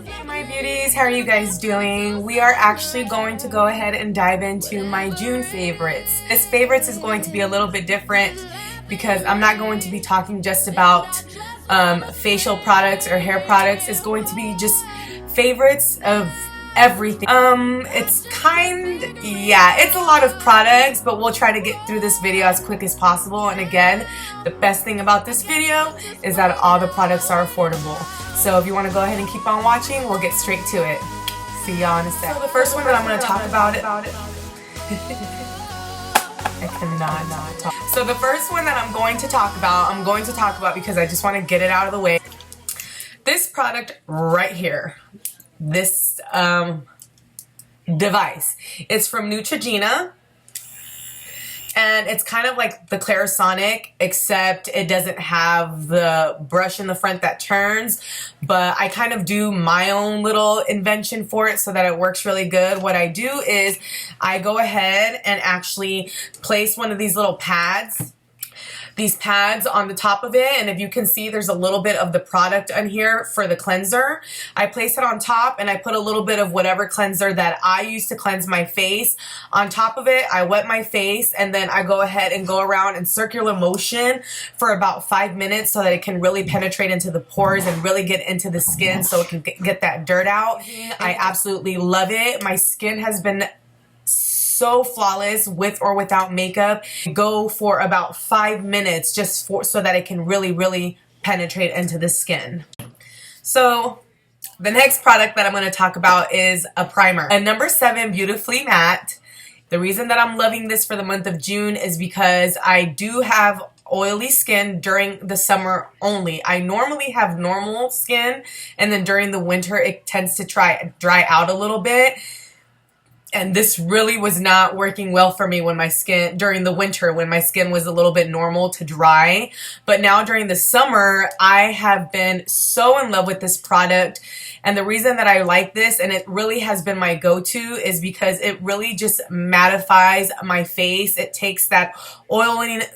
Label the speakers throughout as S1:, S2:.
S1: Hey my beauties, how are you guys doing? We are actually going to go ahead and dive into my June favorites. This favorites is going to be a little bit different because I'm not going to be talking just about facial products or hair products. It's going to be just favorites of everything. It's a lot of products, but we'll try to get through this video as quick as possible. And again, the best thing about this video is that all the products are affordable. So if you want to go ahead and keep on watching, we'll get straight to it. See y'all in a sec. So the first one that I'm going to talk about I cannot not talk. So the first one that I'm going to talk about because I just want to get it out of the way. This product right here. This device. It's from Neutrogena. And it's kind of like the Clarisonic, except it doesn't have the brush in the front that turns. But I kind of do my own little invention for it so that it works really good. What I do is I go ahead and actually place one of these little pads. These pads on the top of it, and if you can see, there's a little bit of the product on here for the cleanser. I place it on top and I put a little bit of whatever cleanser that I use to cleanse my face on top of it. I wet my face and then I go ahead and go around in circular motion for about 5 minutes so that it can really penetrate into the pores and really get into the skin so it can get that dirt out. I absolutely love it. My skin has been so flawless with or without makeup. Go for about 5 minutes just so that it can really penetrate into the skin. So the next product that I'm going to talk about is a primer. A number 7 Beautifully Matte. The reason that I'm loving this for the month of June is because I do have oily skin during the summer only. I normally have normal skin, and then during the winter it tends to dry out a little bit. And this really was not working well for me during the winter when my skin was a little bit normal to dry. But now during the summer, I have been so in love with this product. And the reason that I like this, and it really has been my go-to, is because it really just mattifies my face. It takes that oiliness.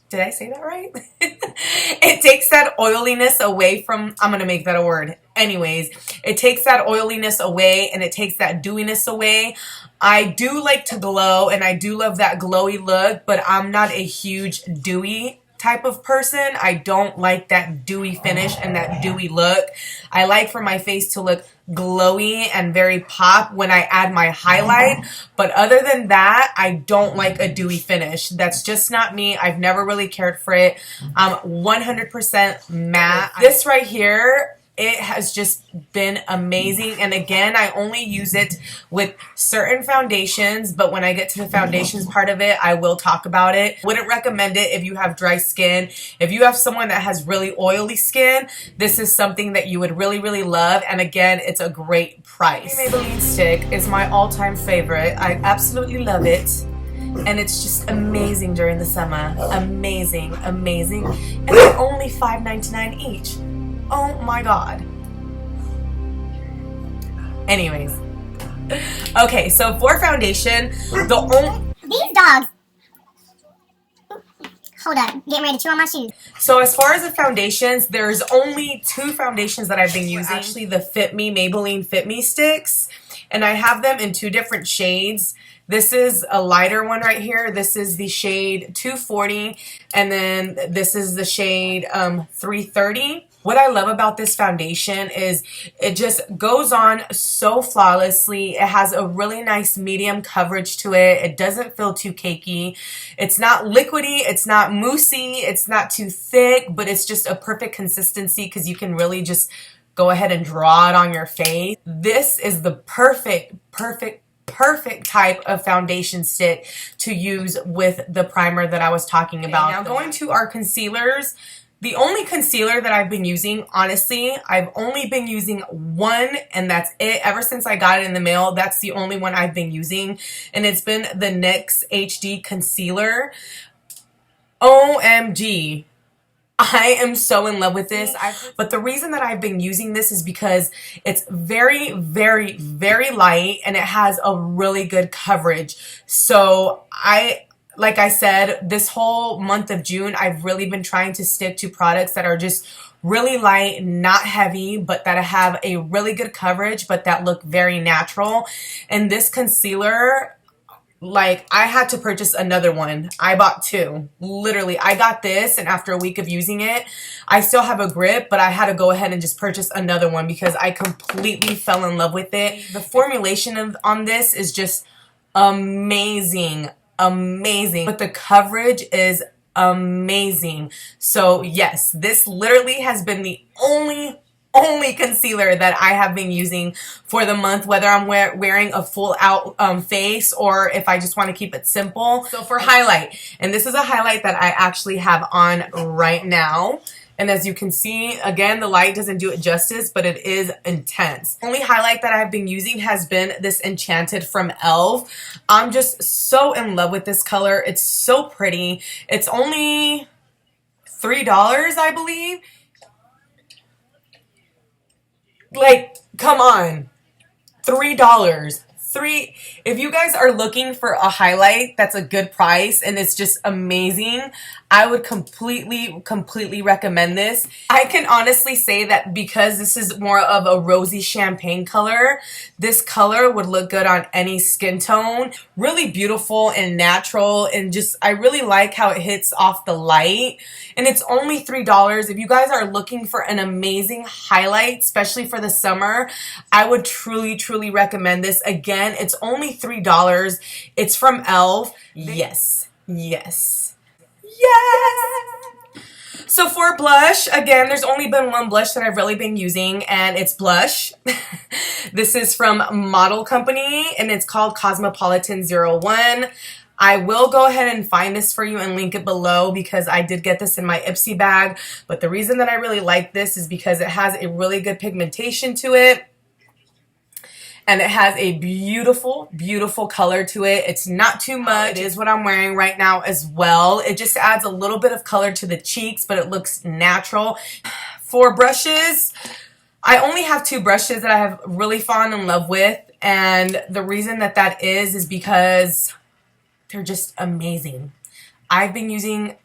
S1: Did I say that right? It takes that oiliness away from, I'm going to make that a word. Anyways, it takes that oiliness away and it takes that dewiness away. I do like to glow and I do love that glowy look, but I'm not a huge dewy type of person. I don't like that dewy finish and that dewy look. I like for my face to look glowy and very pop when I add my highlight, but other than that, I don't like a dewy finish. That's just not me. I've never really cared for it. 100% matte. This right here, it has just been amazing. And again, I only use it with certain foundations, but when I get to the foundations part of it, I will talk about it. Wouldn't recommend it if you have dry skin. If you have someone that has really oily skin, this is something that you would really love. And again, it's a great price. Maybelline stick is my all-time favorite. I absolutely love it. And it's just amazing during the summer. Amazing. And they're only $5.99 each. Oh my god. Anyways. Okay, so for foundation, these
S2: dogs. Hold up, getting ready to chew on my shoes.
S1: So as far as the foundations, there's only 2 foundations that I've been using. Actually, the Fit Me Maybelline Fit Me sticks. And I have them in 2 different shades. This is a lighter one right here. This is the shade 240. And then this is the shade 330. What I love about this foundation is it just goes on so flawlessly. It has a really nice medium coverage to it. It doesn't feel too cakey. It's not liquidy. It's not moussey. It's not too thick, but it's just a perfect consistency because you can really just go ahead and draw it on your face. This is the perfect type of foundation stick to use with the primer that I was talking about. Now going to our concealers. The only concealer that I've been using, honestly, I've only been using one, and that's it. Ever since I got it in the mail, that's the only one I've been using, and it's been the NYX HD Concealer. OMG. I am so in love with this. But the reason that I've been using this is because it's very light, and it has a really good coverage. So I like I said, this whole month of June, I've really been trying to stick to products that are just really light, not heavy, but that have a really good coverage, but that look very natural. And this concealer, like, I had to purchase another one. I bought two. Literally, I got this, and after a week of using it, I still have a grip, but I had to go ahead and just purchase another one because I completely fell in love with it. The formulation on this is just amazing. Amazing. But the coverage is amazing. So yes, this literally has been the only concealer that I have been using for the month, whether I'm wearing a full out face or if I just want to keep it simple. So for highlight, and this is a highlight that I actually have on right now. And as you can see, again, the light doesn't do it justice, but it is intense. The only highlight that I've been using has been this Enchanted from e.l.f. I'm just so in love with this color. It's so pretty. It's only $3, I believe. Like, come on. $3. If you guys are looking for a highlight that's a good price and it's just amazing, I would completely recommend this. I can honestly say that because this is more of a rosy champagne color, this color would look good on any skin tone. Really beautiful and natural, and just, I really like how it hits off the light. And it's only $3. If you guys are looking for an amazing highlight, especially for the summer, I would truly recommend this. Again, it's only $3. It's from e.l.f. Yes. So for blush, again, there's only been one blush that I've really been using, and it's blush. This is from Model Company, and it's called Cosmopolitan 01. I will go ahead and find this for you and link it below because I did get this in my Ipsy bag. But the reason that I really like this is because it has a really good pigmentation to it. And it has a beautiful color to it. It's not too much. It is what I'm wearing right now as well. It just adds a little bit of color to the cheeks, but it looks natural. For brushes, I only have two brushes that I have really fallen in love with. And the reason that is because they're just amazing. I've been using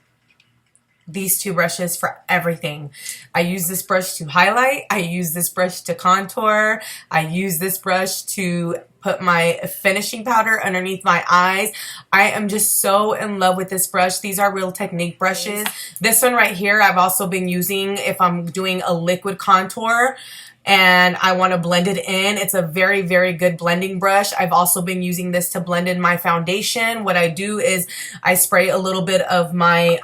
S1: these two brushes for everything. I use this brush to highlight. I use this brush to contour. I use this brush to put my finishing powder underneath my eyes. I am just so in love with this brush. These are Real Technique brushes. This one right here I've also been using if I'm doing a liquid contour and I want to blend it in. It's a very good blending brush. I've also been using this to blend in my foundation. What I do is I spray a little bit of my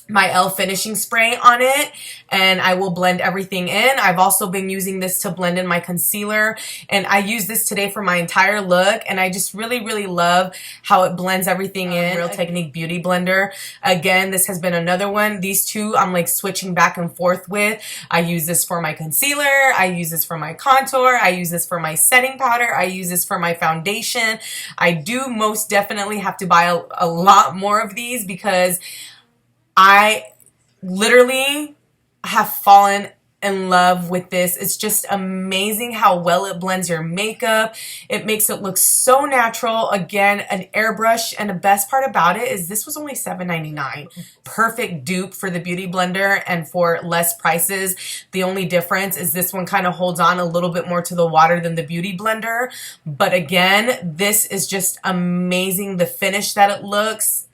S1: my e.l.f. finishing spray on it, and I will blend everything in. I've also been using this to blend in my concealer, and I use this today for my entire look, and I just really love how it blends everything in. Real Technique Beauty Blender. Again, this has been another one. These two I'm like switching back and forth with. I use this for my concealer. I use this for my contour. I use this for my setting powder. I use this for my foundation. I do most definitely have to buy a lot more of these because I literally have fallen in love with this. It's just amazing how well it blends your makeup. It makes it look so natural. Again, an airbrush, and the best part about it is this was only $7.99. Perfect dupe for the Beauty Blender and for less prices. The only difference is this one kind of holds on a little bit more to the water than the Beauty Blender. But again, this is just amazing. The finish that it looks.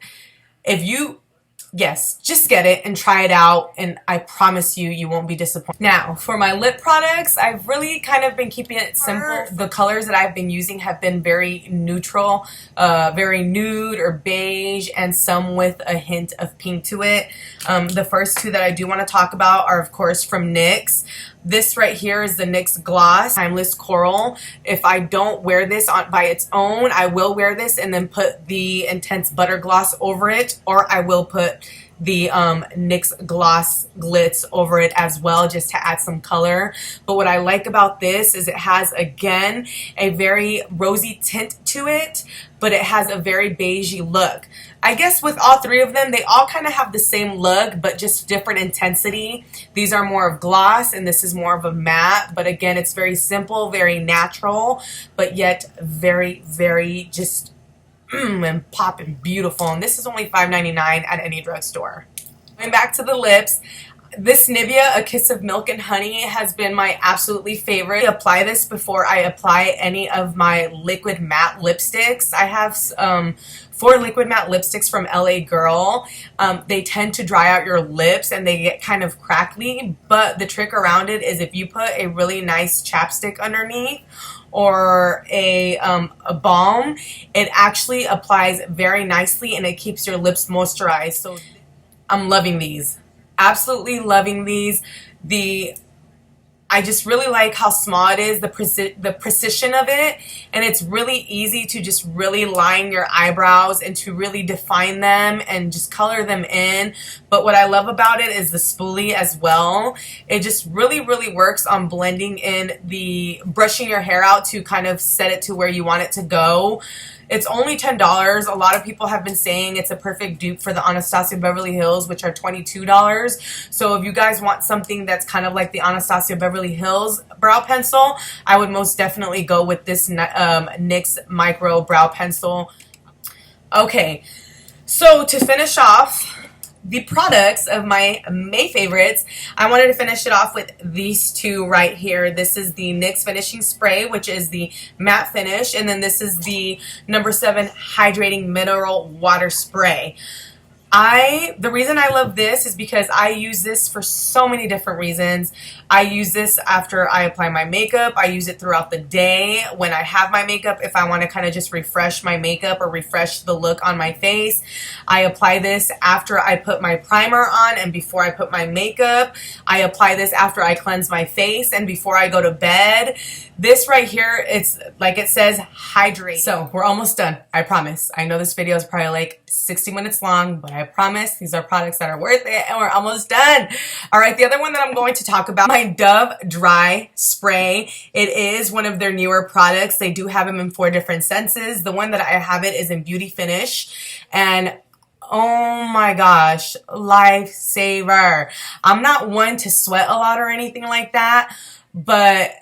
S1: Yes, just get it and try it out, and I promise you, you won't be disappointed. Now, for my lip products, I've really kind of been keeping it simple. The colors that I've been using have been very neutral, very nude or beige, and some with a hint of pink to it. The first two that I do want to talk about are, of course, from NYX. This right here is the NYX Gloss Timeless Coral. If I don't wear this by its own, I will wear this and then put the Intense Butter Gloss over it, or I will put the NYX Gloss Glitz over it as well, just to add some color. But what I like about this is it has, again, a very rosy tint to it, but it has a very beigey look. I guess with all three of them, they all kind of have the same look, but just different intensity. These are more of gloss, and this is more of a matte. But again, it's very simple, very natural, but yet very just and pop and beautiful. And this is only $5.99 at any drugstore. Going back to the lips, this Nivea A Kiss of Milk and Honey has been my absolutely favorite. I apply this before I apply any of my liquid matte lipsticks. I have 4 liquid matte lipsticks from LA Girl. They tend to dry out your lips and they get kind of crackly, but the trick around it is if you put a really nice chapstick underneath or a balm, it actually applies very nicely and it keeps your lips moisturized. So I'm loving these. Absolutely loving these. I just really like how small it is, the precision of it, and it's really easy to just really line your eyebrows and to really define them and just color them in. But what I love about it is the spoolie as well. It just really, really works on blending in brushing your hair out to kind of set it to where you want it to go. It's only $10. A lot of people have been saying it's a perfect dupe for the Anastasia Beverly Hills, which are $22. So if you guys want something that's kind of like the Anastasia Beverly Hills brow pencil, I would most definitely go with this NYX Micro Brow Pencil. Okay, so to finish off the products of my May favorites, I wanted to finish it off with these two right here. This is the NYX Finishing Spray, which is the matte finish, and then this is the No. 7 Hydrating Mineral Water Spray. The reason I love this is because I use this for so many different reasons. I use this after I apply my makeup. I use it throughout the day when I have my makeup, if I want to kind of just refresh my makeup or refresh the look on my face. I apply this after I put my primer on and before I put my makeup. I apply this after I cleanse my face and before I go to bed. This right here, it's like it says, hydrate. So we're almost done, I promise. I know this video is probably like 60 minutes long, but I promise these are products that are worth it and we're almost done. All right, the other one that I'm going to talk about, my Dove Dry Spray. It is one of their newer products. They do have them in 4 different scents. The one that I have it is in Beauty Finish, and oh my gosh, lifesaver. I'm not one to sweat a lot or anything like that, but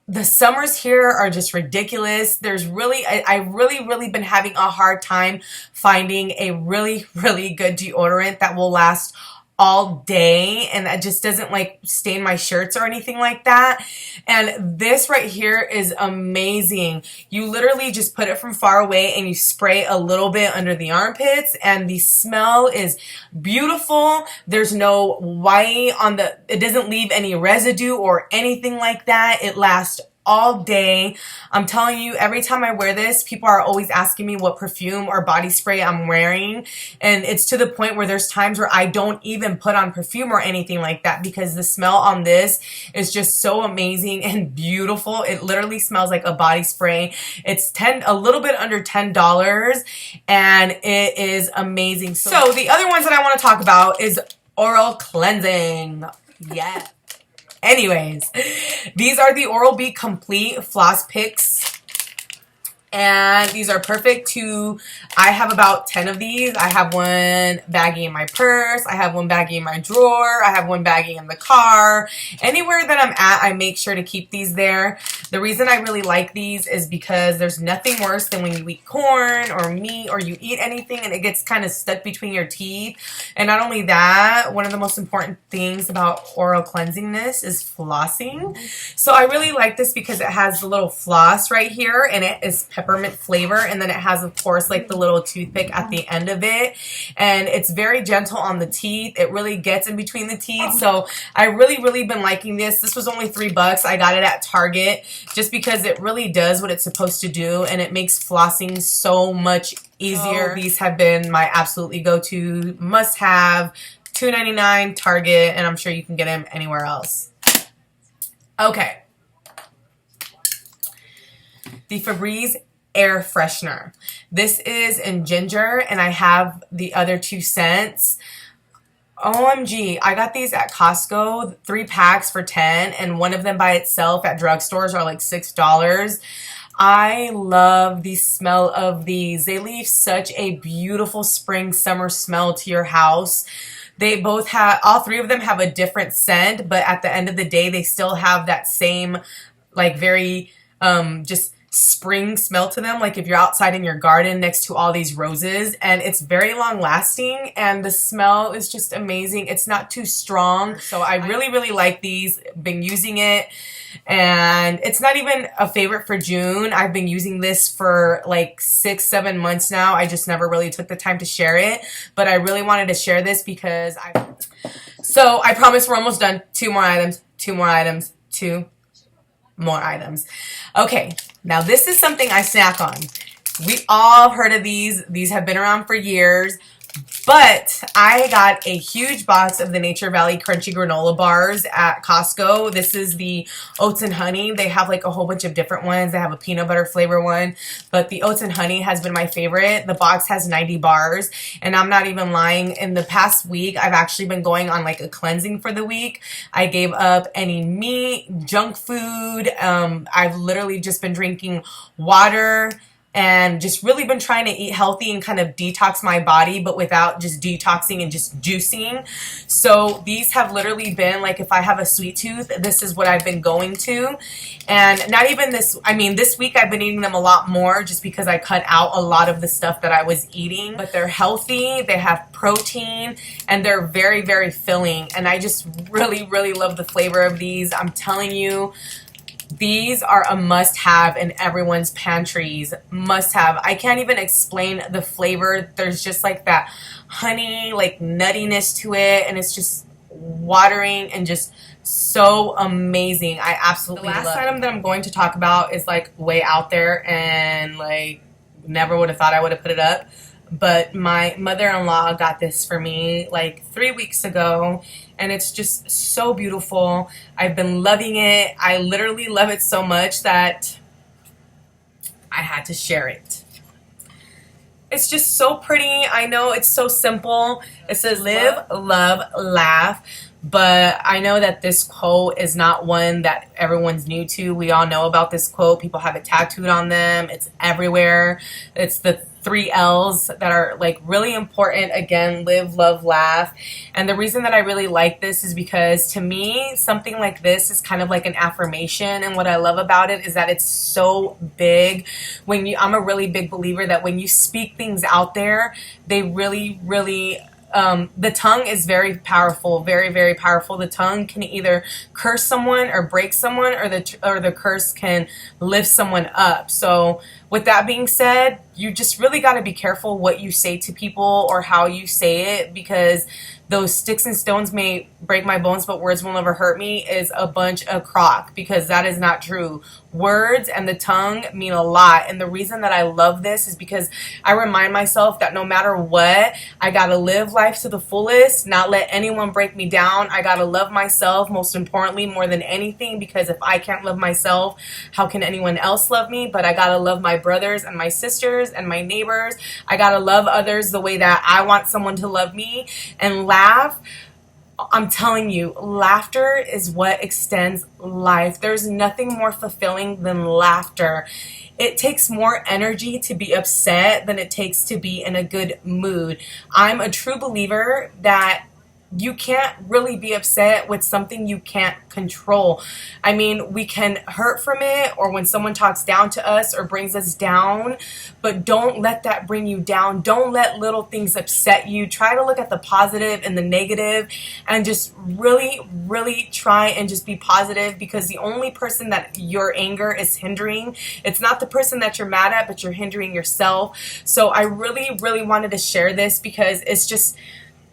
S1: the summers here are just ridiculous. I really been having a hard time finding a really good deodorant that will last all day and that just doesn't like stain my shirts or anything like that. And this right here is amazing. You literally just put it from far away and you spray a little bit under the armpits and the smell is beautiful. There's no white it doesn't leave any residue or anything like that. It lasts all day. I'm telling you, every time I wear this, people are always asking me what perfume or body spray I'm wearing. And it's to the point where there's times where I don't even put on perfume or anything like that because the smell on this is just so amazing and beautiful. It literally smells like a body spray. It's a little bit under $10 and it is amazing. So the other ones that I want to talk about is oral cleansing. Yeah. Anyways, these are the Oral-B Complete Floss Picks. And these are perfect I have about 10 of these. I have one baggie in my purse. I have one baggie in my drawer. I have one baggie in the car. Anywhere that I'm at, I make sure to keep these there. The reason I really like these is because there's nothing worse than when you eat corn or meat or you eat anything and it gets kind of stuck between your teeth. And not only that, one of the most important things about oral cleansingness is flossing. So I really like this because it has the little floss right here and it is peppermint flavor, and then it has of course like the little toothpick at the end of it, and it's very gentle on the teeth. It really gets in between the teeth. So I really been liking this. This was only $3. I got it at Target just because it really does what it's supposed to do and it makes flossing so much easier. So these have been my absolutely go-to must-have. $2.99 Target, and I'm sure you can get them anywhere else. Okay, the Febreze Air Freshener. This is in ginger, and I have the other 2 scents. OMG, I got these at Costco, 3 packs for $10, and one of them by itself at drugstores are like $6. I love the smell of these. They leave such a beautiful spring summer smell to your house. They both have, all 3 of them have a different scent, but at the end of the day, they still have that same, like, very, just spring smell to them, like if you're outside in your garden next to all these roses, and it's very long lasting and the smell is just amazing. It's not too strong, so I really like these. Been using it, and it's not even a favorite for June. I've been using this for like 6-7 months now. I just never really took the time to share it, but I really wanted to share this because so I promise we're almost done. 2 more items, 2 more items, 2 more items. Okay, now this is something I snack on. We all have heard of these. These have been around for years, but I got a huge box of the Nature Valley Crunchy Granola Bars at Costco. This is the oats and honey. They have like a whole bunch of different ones. They have a peanut butter flavor one, but the oats and honey has been my favorite. The box has 90 bars, and I'm not even lying. In the past week, I've actually been going on like a cleansing for the week. I gave up any meat, junk food. I've literally just been drinking water and just really been trying to eat healthy and kind of detox my body, but without just detoxing and just juicing. So these have literally been like, if I have a sweet tooth, this is what I've been going to. And not even this, I mean, this week I've been eating them a lot more just because I cut out a lot of the stuff that I was eating. But they're healthy, they have protein, and they're very filling. And I just really love the flavor of these. I'm telling you, these are a must-have in everyone's pantries. Must-have. I can't even explain the flavor. There's just like that honey, like nuttiness to it, and it's just watering and just so amazing. I absolutely love it. The last item that I'm going to talk about is like way out there, and like never would have thought I would have put it up. But my mother-in-law got this for me like 3 weeks ago, and it's just so beautiful. I've been loving it. I literally love it so much that I had to share it. It's just so pretty. I know it's so simple. It says live, love, laugh. But I know that this quote is not one that everyone's new to. We all know about this quote. People have it tattooed on them. It's everywhere. It's the 3 L's that are like really important. Again, live, love, laugh. And the reason that I really like this is because to me, something like this is kind of like an affirmation. And what I love about it is that it's so big. I'm a really big believer that when you speak things out there, they really the tongue is very powerful, very powerful. The tongue can either curse someone or break someone, or the curse can lift someone up. So with that being said, you just really got to be careful what you say to people or how you say it, because those sticks and stones may break my bones, but words will never hurt me is a bunch of crock, because that is not true. Words and the tongue mean a lot. And the reason that I love this is because I remind myself that no matter what, I got to live life to the fullest, not let anyone break me down. I got to love myself, most importantly, more than anything, because if I can't love myself, how can anyone else love me? But I got to love my brothers and my sisters and my neighbors. I got to love others the way that I want someone to love me. And laugh. I'm telling you, laughter is what extends life. There's nothing more fulfilling than laughter. It takes more energy to be upset than it takes to be in a good mood. I'm a true believer that you can't really be upset with something you can't control. I mean, we can hurt from it, or when someone talks down to us or brings us down, but don't let that bring you down. Don't let little things upset you. Try to look at the positive and the negative, and just really try and just be positive, because the only person that your anger is hindering, it's not the person that you're mad at, but you're hindering yourself. So I really wanted to share this because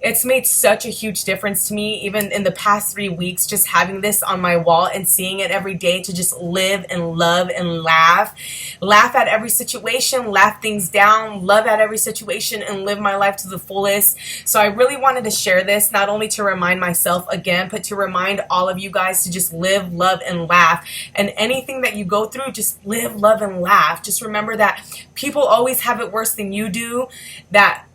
S1: it's made such a huge difference to me, even in the past 3 weeks, just having this on my wall and seeing it every day, to just live and love and laugh. Laugh at every situation, laugh things down, love at every situation, and live my life to the fullest. So I really wanted to share this, not only to remind myself again, but to remind all of you guys to just live, love, and laugh. And anything that you go through, just live, love, and laugh. Just remember that people always have it worse than you do, that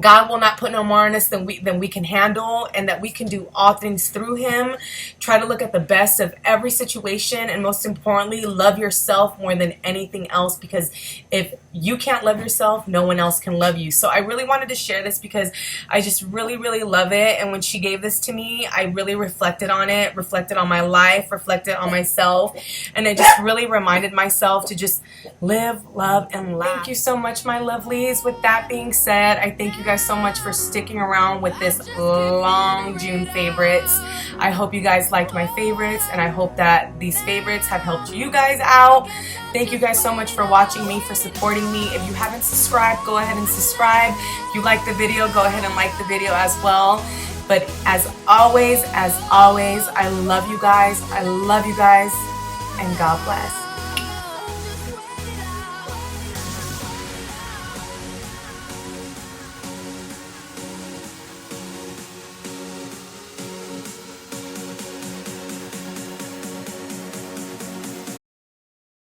S1: God will not put no more on us than we can handle, and that we can do all things through him. Try to look at the best of every situation, and most importantly, love yourself more than anything else, because if you can't love yourself, no one else can love you. So I really wanted to share this because I just really, really love it. And when she gave this to me, I really reflected on it, reflected on my life, reflected on myself, and it just really reminded myself to just live, love, and laugh. Thank you so much, my lovelies. With that being said, I thank you guys so much for sticking around with this long June favorites. I hope you guys liked my favorites, and I hope that these favorites have helped you guys out. Thank you guys so much for watching me, for supporting me. If you haven't subscribed, go ahead and subscribe. If you like the video, go ahead and like the video as well. But as always, I love you guys. I love you guys, and God bless.